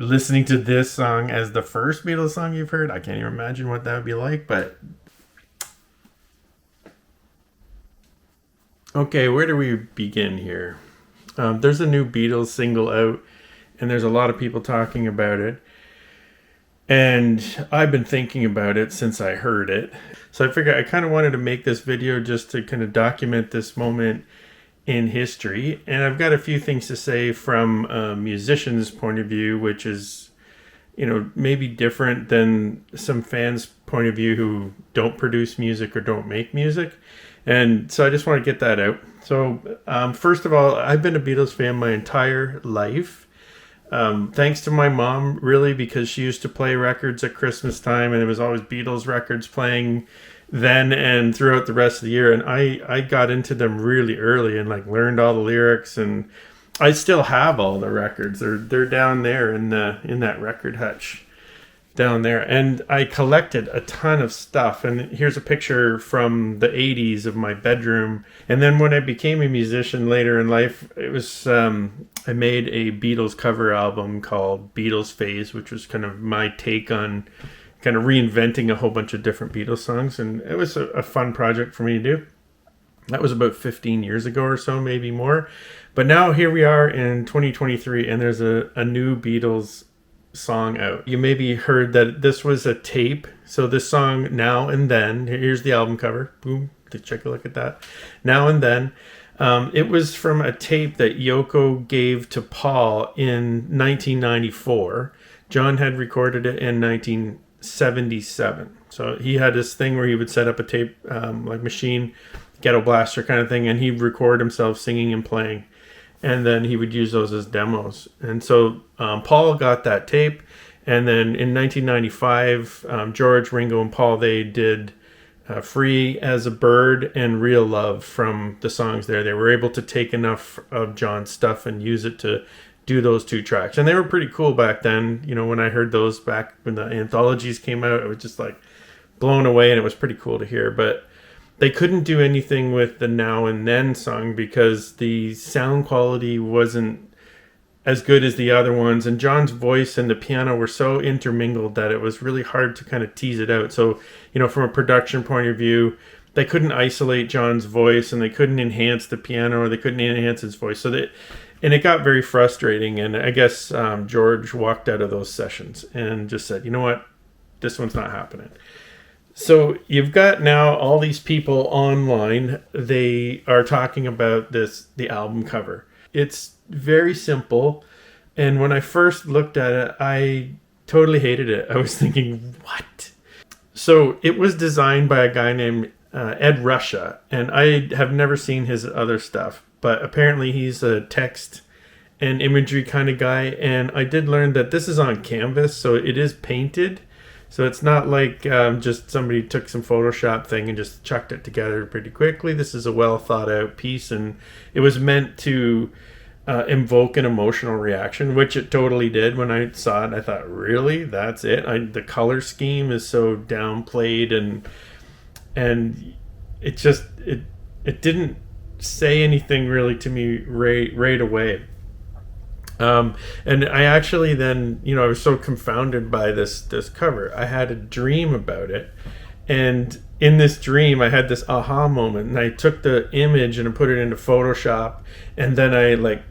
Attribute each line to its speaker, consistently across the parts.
Speaker 1: listening to this song as the first Beatles song you've heard, I can't even imagine what that would be like, but okay, where do we begin here? There's a new Beatles single out, and there's a lot of people talking about it. And I've been thinking about it since I heard it. So I figured I kind of wanted to make this video just to kind of document this moment in history. And I've got a few things to say from a musician's point of view, which is, maybe different than some fans' point of view who don't produce music or don't make music. And so I just want to get that out. So first of all, I've been a Beatles fan my entire life. Thanks to my mom, really, because she used to play records at Christmas time, and it was always Beatles records playing then and throughout the rest of the year. And I got into them really early and learned all the lyrics, and I still have all the records. They're down there in that record hutch down there. And I collected a ton of stuff. And here's a picture from the 80s of my bedroom. And then when I became a musician later in life, it was I made a Beatles cover album called Beatles Phase, which was kind of my take on kind of reinventing a whole bunch of different Beatles songs. And it was a fun project for me to do. That was about 15 years ago or so, maybe more. But now here we are in 2023, and there's a new Beatles song out. You maybe heard that this was a tape. So this song, Now and Then, here's the album cover. Boom, take a look at that. Now and Then. It was from a tape that Yoko gave to Paul in 1994. John had recorded it in 1977. So he had this thing where he would set up a tape machine, ghetto blaster kind of thing, and he'd record himself singing and playing. And then he would use those as demos. And so Paul got that tape. And then in 1995, George, Ringo, and Paul, they did Free as a Bird and Real Love from the songs there. They were able to take enough of John's stuff and use it to do those two tracks. And they were pretty cool back then. When I heard those back when the anthologies came out, I was just blown away, and it was pretty cool to hear. But they couldn't do anything with the Now and Then song because the sound quality wasn't as good as the other ones. And John's voice and the piano were so intermingled that it was really hard to kind of tease it out. So, from a production point of view, they couldn't isolate John's voice, and they couldn't enhance the piano, or they couldn't enhance his voice. And it got very frustrating. And I guess George walked out of those sessions and just said, you know what, this one's not happening. So you've got now all these people online. They are talking about the album cover. It's very simple. And when I first looked at it, I totally hated it. I was thinking, what? So it was designed by a guy named Ed Ruscha. And I have never seen his other stuff. But apparently he's a text and imagery kind of guy. And I did learn that this is on canvas. So it is painted. So it's not like just somebody took some Photoshop thing and just chucked it together pretty quickly. This is a well thought out piece, and it was meant to invoke an emotional reaction, which it totally did. When I saw it, I thought, really? That's it? The color scheme is so downplayed, and it just it didn't say anything really to me right away. And I actually then, I was so confounded by this cover. I had a dream about it. And in this dream, I had this aha moment. And I took the image and I put it into Photoshop. And then I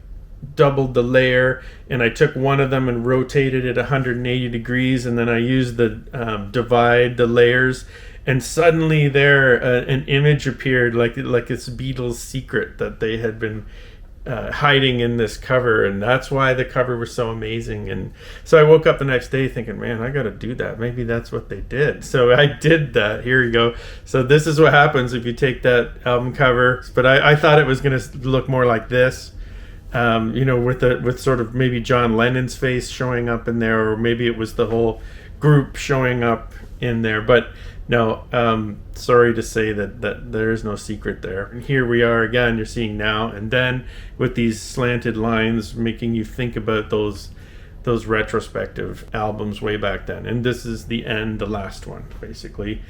Speaker 1: doubled the layer. And I took one of them and rotated it 180 degrees. And then I used the divide the layers. And suddenly there, an image appeared like it's Beatles' secret that they had been hiding in this cover, and that's why the cover was so amazing. And so I woke up the next day thinking, man, I gotta do that. Maybe that's what they did. So I did that. Here you go. So this is what happens if you take that album cover. But I thought it was gonna look more like this, with sort of maybe John Lennon's face showing up in there, or maybe it was the whole group showing up in there. But no, sorry to say that there is no secret there. And here we are again. You're seeing Now and Then with these slanted lines making you think about those retrospective albums way back then. And this is the end, the last one, basically.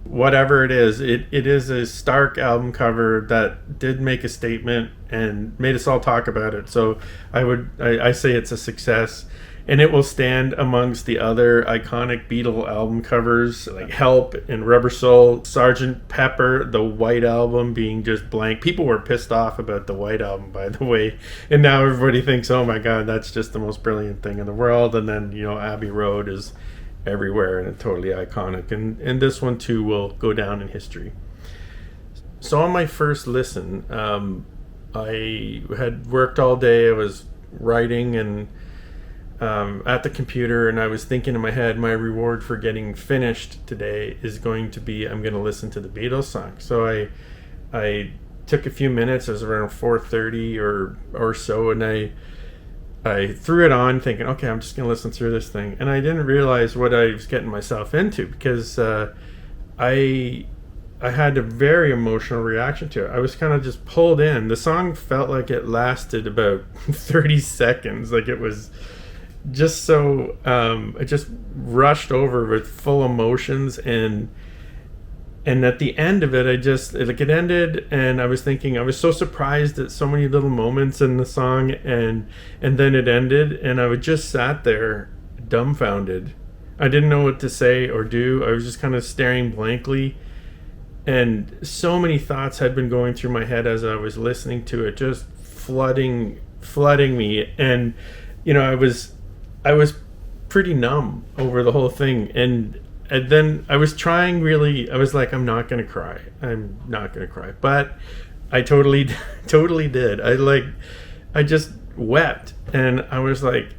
Speaker 1: Whatever it is a stark album cover that did make a statement and made us all talk about it. So I say it's a success. and it will stand amongst the other iconic Beatle album covers like Help and Rubber Soul, Sgt. Pepper, the White Album being just blank. People were pissed off about the White Album, by the way, and now everybody thinks, oh my god, that's just the most brilliant thing in the world. And then, you know, Abbey Road is everywhere and totally iconic, and this one too will go down in history. So on my first listen, I had worked all day. I was writing and at the computer, and I was thinking in my head, my reward for getting finished today is going to be, I'm going to listen to the Beatles song. So I took a few minutes. It was around 4:30 or so, and I threw it on thinking, okay, I'm just going to listen through this thing. And I didn't realize what I was getting myself into, because I had a very emotional reaction to it. I was kind of just pulled in. The song felt like it lasted about 30 seconds. Like it was just so, it just rushed over with full emotions. And at the end of it, it ended, and I was thinking, I was so surprised at so many little moments in the song, and then it ended, and I just sat there dumbfounded. I didn't know what to say or do. I was just kind of staring blankly, and so many thoughts had been going through my head as I was listening to it, just flooding me. And you know, I was pretty numb over the whole thing, and then I was trying really, I was like, I'm not going to cry. But I totally did. I just wept, and I was like,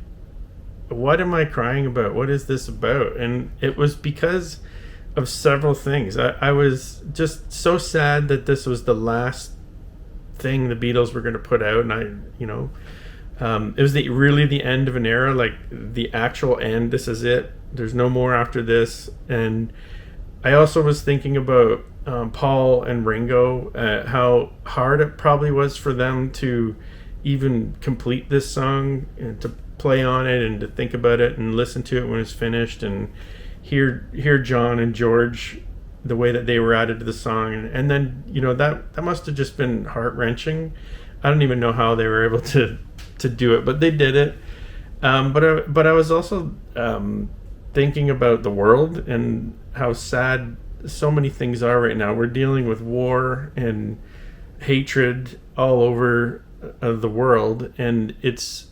Speaker 1: what am I crying about? What is this about? And it was because of several things. I was just so sad that this was the last thing the Beatles were going to put out, and it was really the end of an era, like the actual end. This is it. There's no more after this. And I also was thinking about Paul and Ringo, how hard it probably was for them to even complete this song and to play on it and to think about it and listen to it when it's finished, and hear John and George, the way that they were added to the song. And then, that must have just been heart-wrenching. I don't even know how they were able to do it, but they did it. But I was also thinking about the world and how sad so many things are right now. We're dealing with war and hatred all over the world, and it's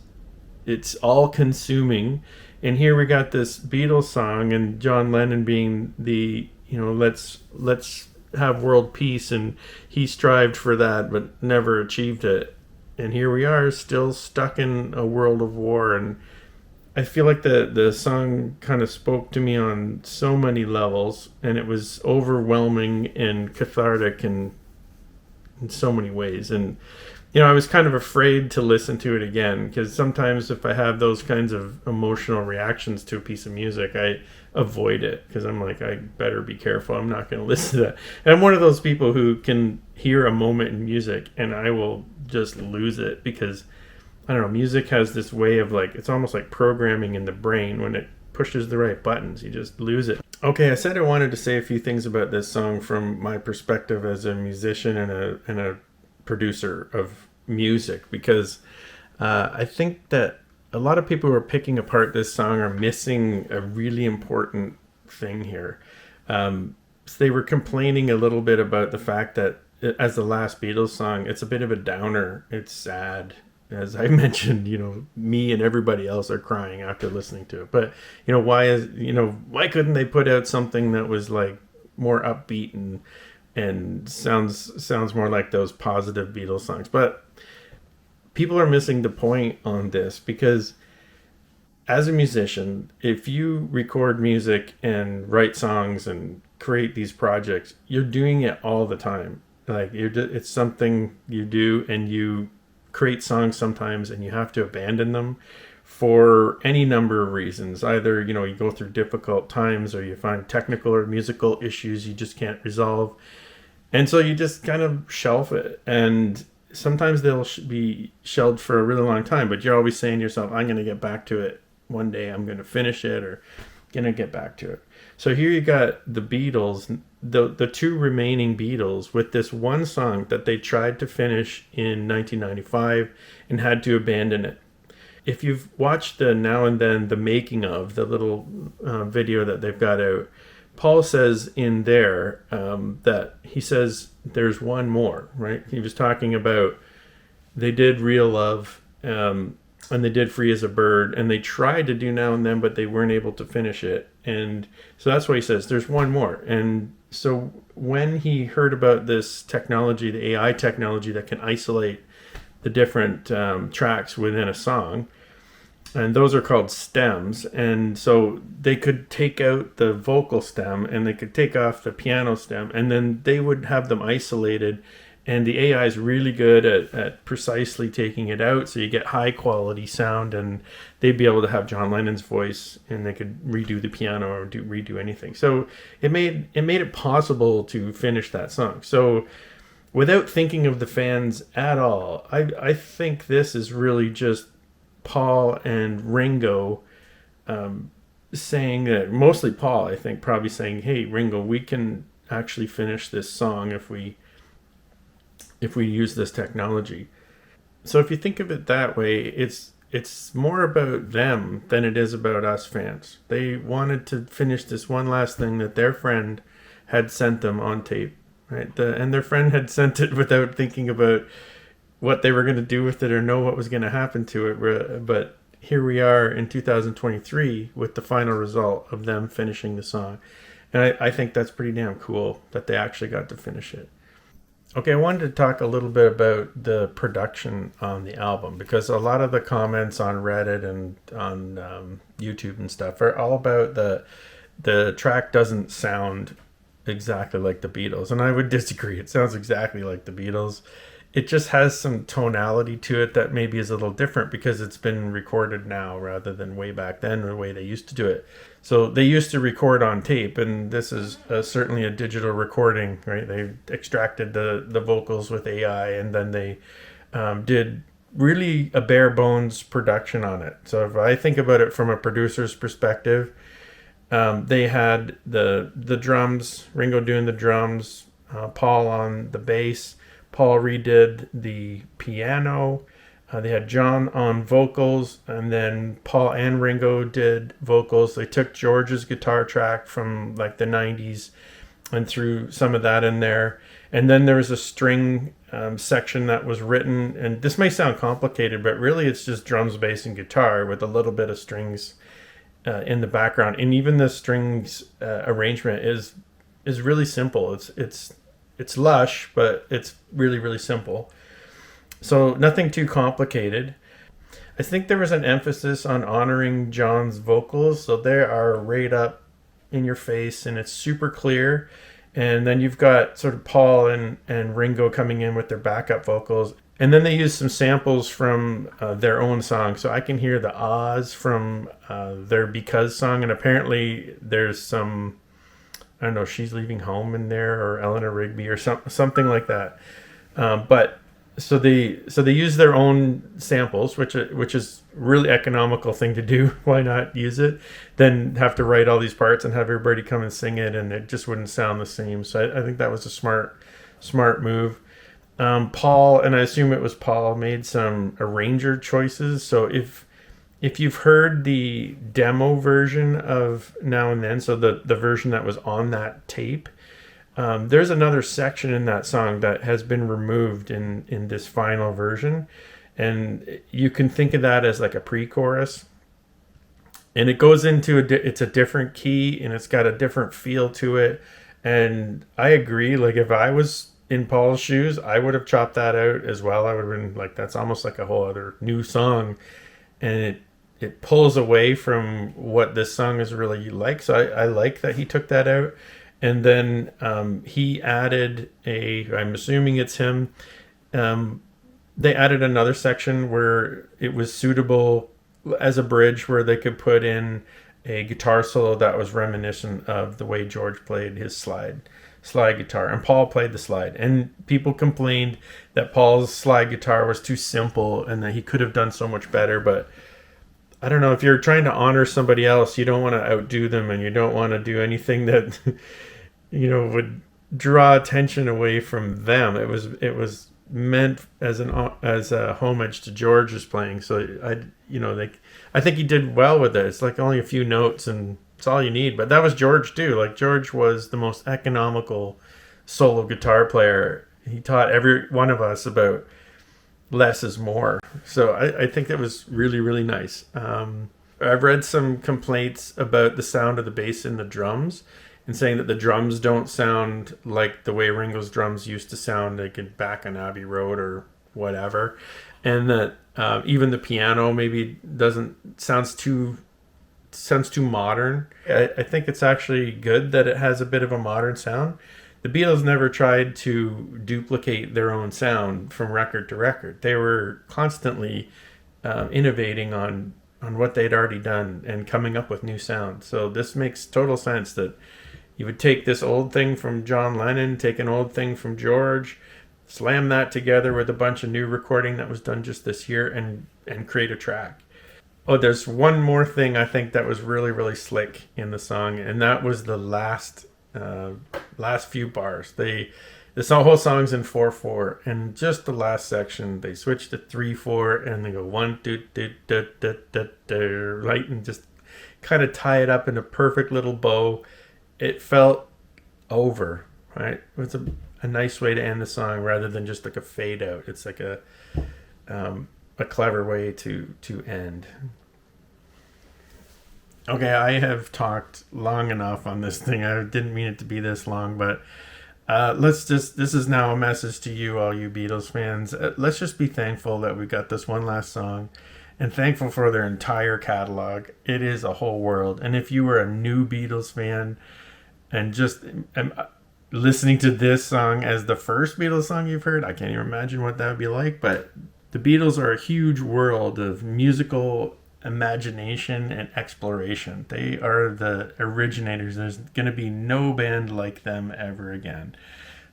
Speaker 1: all consuming. And here we got this Beatles song, and John Lennon being the, let's have world peace, and he strived for that but never achieved it. And here we are, still stuck in a world of war. And I feel like the song kind of spoke to me on so many levels, and it was overwhelming and cathartic in so many ways. And I was kind of afraid to listen to it again, because sometimes if I have those kinds of emotional reactions to a piece of music, I avoid it, because I'm like, I better be careful. I'm not going to listen to that. And I'm one of those people who can hear a moment in music and I will just lose it, because I don't know, music has this way of, like, it's almost like programming in the brain. When it pushes the right buttons, you just lose it. Okay, I said I wanted to say a few things about this song from my perspective as a musician and a producer of music, because I think that a lot of people who are picking apart this song are missing a really important thing here. So they were complaining a little bit about the fact that as the last Beatles song, it's a bit of a downer. It's sad. As I mentioned, me and everybody else are crying after listening to it. But, why couldn't they put out something that was like more upbeat and sounds more like those positive Beatles songs? But people are missing the point on this, because as a musician, if you record music and write songs and create these projects, you're doing it all the time. Like, it's something you do, and you create songs sometimes and you have to abandon them for any number of reasons. Either, you go through difficult times, or you find technical or musical issues you just can't resolve. And so you just kind of shelf it. And sometimes they'll be shelved for a really long time, but you're always saying to yourself, I'm going to get back to it one day. I'm going to finish it, or going to get back to it. So here you got the Beatles, the two remaining Beatles, with this one song that they tried to finish in 1995 and had to abandon it. if you've watched the Now and Then, the making of the little video that they've got out, Paul says in there that he says there's one more, right? He was talking about they did Real Love and they did Free as a Bird, and they tried to do Now and Then, but they weren't able to finish it. And so that's why he says there's one more. And so when he heard about this technology, the AI technology that can isolate the different tracks within a song, and those are called stems, and so they could take out the vocal stem and they could take off the piano stem, and then they would have them isolated, and the AI is really good at precisely taking it out, so you get high quality sound, and they'd be able to have John Lennon's voice, and they could redo the piano or redo anything. So it made it possible to finish that song. So without thinking of the fans at all, I think this is really just Paul and Ringo saying that, mostly Paul, I think, probably saying, hey, Ringo, we can actually finish this song if we use this technology. So if you think of it that way, it's more about them than it is about us fans. They wanted to finish this one last thing that their friend had sent them on tape, right? And their friend had sent it without thinking about what they were going to do with it or know what was going to happen to it. But here we are in 2023 with the final result of them finishing the song. And I think that's pretty damn cool that they actually got to finish it. Okay, I wanted to talk a little bit about the production on the album, because a lot of the comments on Reddit and on YouTube and stuff are all about the track doesn't sound exactly like the Beatles. And I would disagree. It sounds exactly like the Beatles. It just has some tonality to it that maybe is a little different because it's been recorded now rather than way back then, the way they used to do it. So they used to record on tape, and this is certainly a digital recording, right? They extracted the vocals with AI, and then they did really a bare bones production on it. So if I think about it from a producer's perspective, they had the drums, Ringo doing the drums, Paul on the bass. Paul redid the piano. They had John on vocals, and then Paul and Ringo did vocals. They took George's guitar track from like the 90s and threw some of that in there. And then there was a string section that was written, and this may sound complicated, but really it's just drums, bass, and guitar with a little bit of strings in the background. And even the strings arrangement is really simple. It's lush, but it's really, really simple. So nothing too complicated. I think there was an emphasis on honoring John's vocals. So they are right up in your face, and it's super clear. And then you've got sort of Paul and Ringo coming in with their backup vocals. And then they use some samples from their own song. So I can hear the ahs from their Because song. And apparently there's some, I don't know, She's Leaving Home in there, or Eleanor Rigby, or something like that. But so they use their own samples, which is really economical thing to do. Why not use it? Then have to write all these parts and have everybody come and sing it, and it just wouldn't sound the same. So I think that was a smart move. Paul, and I assume it was Paul, made some arranger choices. So if you've heard the demo version of Now and Then, so the version that was on that tape, there's another section in that song that has been removed in this final version. And you can think of that as like a pre-chorus. And it goes into it's a different key, and it's got a different feel to it. And I agree, like if I was in Paul's shoes, I would have chopped that out as well. I would have been like, that's almost like a whole other new song. And it pulls away from what this song is really like. So I like that he took that out. And then he added I'm assuming it's him. They added another section where it was suitable as a bridge, where they could put in a guitar solo that was reminiscent of the way George played his slide guitar, and Paul played the slide. And people complained that Paul's slide guitar was too simple and that he could have done so much better. But I don't know, if you're trying to honor somebody else, you don't want to outdo them, and you don't want to do anything that would draw attention away from them. It was meant as a homage to George's playing. So I think he did well with it. It's like only a few notes and it's all you need. But that was George too. Like George was the most economical solo guitar player. He taught every one of us about less is more. So I think that was really, really nice. I've read some complaints about the sound of the bass in the drums and saying that the drums don't sound like the way Ringo's drums used to sound like back on Abbey Road or whatever. And that even the piano maybe sounds too modern. I think it's actually good that it has a bit of a modern sound. The Beatles never tried to duplicate their own sound from record to record. They were constantly innovating on what they'd already done and coming up with new sound. So this makes total sense that you would take this old thing from John Lennon, take an old thing from George, slam that together with a bunch of new recording that was done just this year and create a track. Oh, there's one more thing I think that was really, really slick in the song, and that was the last few bars. This whole song's in 4/4, and just the last section they switch to 3/4, and they go 1 2 2 2 2 2 2, right, and just kind of tie it up in a perfect little bow. It felt over, right? It was a nice way to end the song rather than just like a fade out. It's like a clever way to end. Okay, I have talked long enough on this thing. I didn't mean it to be this long, but this is now a message to you, all you Beatles fans. Let's just be thankful that we got this one last song and thankful for their entire catalog. It is a whole world. And if you were a new Beatles fan and just listening to this song as the first Beatles song you've heard, I can't even imagine what that would be like. But the Beatles are a huge world of musical imagination and exploration. They are the originators. There's going to be no band like them ever again.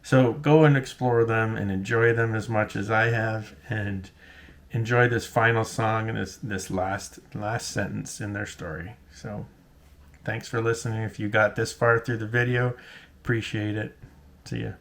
Speaker 1: So go and explore them and enjoy them as much as I have, and enjoy this final song and this last sentence in their story. So thanks for listening. If you got this far through the video, appreciate it. See ya.